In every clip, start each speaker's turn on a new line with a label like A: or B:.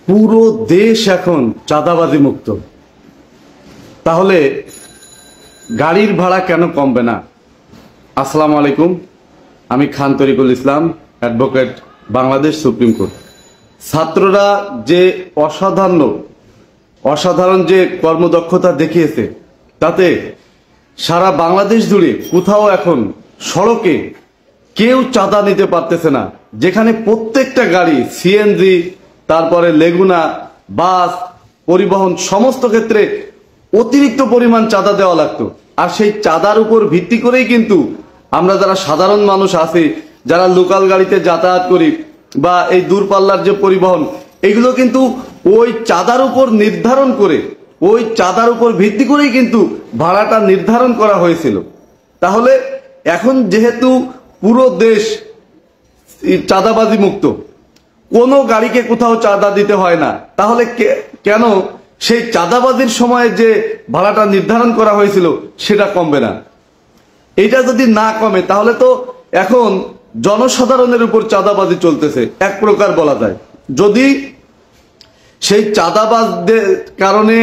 A: পুরো দেশ এখন চাঁদাবাজি মুক্ত, তাহলে গাড়ির ভাড়া কেন কমবে না? আসসালামু আলাইকুম, আমি খান তরিকুল ইসলাম, অ্যাডভোকেট, বাংলাদেশ সুপ্রিম কোর্ট। ছাত্ররা যে অসাধারণ যে কর্মদক্ষতা দেখিয়েছে, তাতে সারা বাংলাদেশ জুড়ে কোথাও এখন সড়কে কেউ চাঁদা নিতে পারতেছে না, যেখানে প্রত্যেকটা গাড়ি সিএনজি, তারপরে লেগুনা, বাস, পরিবহন সমস্ত ক্ষেত্রে অতিরিক্ত পরিমাণ চাঁদা দেওয়া লাগতো। আর সেই চাঁদার উপর ভিত্তি করেই কিন্তু আমরা যারা সাধারণ মানুষ আছি, যারা লোকাল গাড়িতে যাতায়াত করি বা এই দূরপাল্লার যে পরিবহন, এগুলো কিন্তু ওই চাঁদার উপর নির্ধারণ করে, ওই চাঁদার উপর ভিত্তি করেই কিন্তু ভাড়াটা নির্ধারণ করা হয়েছিল। তাহলে এখন যেহেতু পুরো দেশ চাঁদাবাজি মুক্ত, কোনো গাড়িকে কোথাও চাঁদা দিতে হয় না, তাহলে কেন সেই চাঁদাবাজির সময় যে ভাড়াটা নির্ধারণ করা হয়েছিল সেটা কমবে না? এটা যদি না কমে তাহলে তো এখন জনসাধারণের উপর চাঁদাবাজি চলতেছে এক প্রকার বলা যায়। যদি সেই চাঁদাবাজদের কারণে,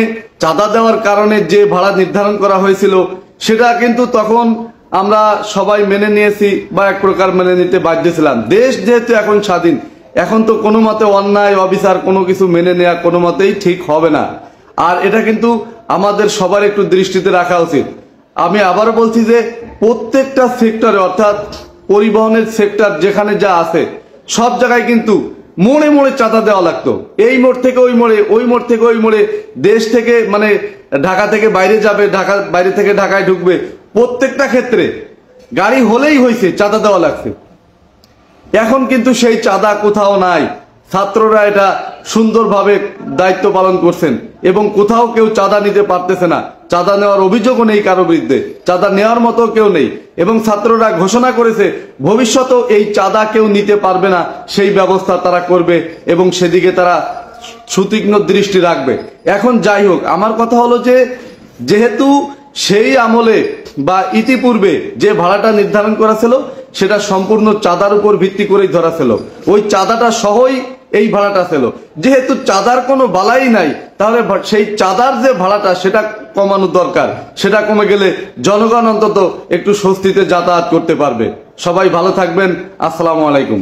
A: চাঁদা দেওয়ার কারণে যে ভাড়া নির্ধারণ করা হয়েছিল সেটা কিন্তু তখন আমরা সবাই মেনে নিয়েছি বা এক প্রকার মেনে নিতে বাধ্য ছিলাম। দেশ যেহেতু এখন স্বাধীন, এখন তো কোনো মতে অন্যায় অবিচার কোনো কিছু মেনে নেওয়া কোনো মতেই ঠিক হবে না। আর এটা কিন্তু আমাদের সবার একটু দৃষ্টিতে রাখা উচিত। আমি আবারও বলছি যে প্রত্যেকটা সেক্টরে, অর্থাৎ পরিবহনের সেক্টর যেখানে যা আছে, সব জায়গায় কিন্তু মোড়ে মোড়ে চাঁদা দেওয়া লাগতো। এই মোড় থেকে ওই মোড়ে, ওই মোড় থেকে ওই মোড়ে, দেশ থেকে মানে ঢাকা থেকে বাইরে যাবে, বাইরে থেকে ঢাকায় ঢুকবে, প্রত্যেকটা ক্ষেত্রে গাড়ি হলেই হয়েছে চাঁদা দেওয়া লাগছে। এখন কিন্তু সেই চাঁদা কোথাও নাই। ছাত্ররা এটা সুন্দরভাবে দায়িত্ব পালন করছেন এবং কোথাও কেউ চাঁদা নিতে পারতেছে না। চাঁদা নেওয়ার অভিযোগও নেই কারো বিরুদ্ধে, চাঁদা নেওয়ার মতো কেউ নেই। এবং ছাত্ররা ঘোষণা করেছে ভবিষ্যতেও এই চাঁদা কেউ নিতে পারবে না, সেই ব্যবস্থা তারা করবে এবং সেদিকে তারা সুতীক্ষ্ণ দৃষ্টি রাখবে। এখন যাই হোক, আমার কথা হলো যে যেহেতু সেই আমলে বা ইতিপূর্বে যে ভাড়াটা নির্ধারণ করা ছিল সেটা সম্পূর্ণ চাঁদার উপর ভিত্তি করেই ধরা ছিল, ওই চাঁদাটা সহই এই ভাড়াটা ছিল। যেহেতু চাঁদার কোনো বালাই নাই, তাহলে সেই চাঁদার যে ভাড়াটা সেটা কমানো দরকার। সেটা কমে গেলে জনগণ অন্তত একটু স্বস্তিতে যাতায়াত করতে পারবে। সবাই ভালো থাকবেন। আসসালামু আলাইকুম।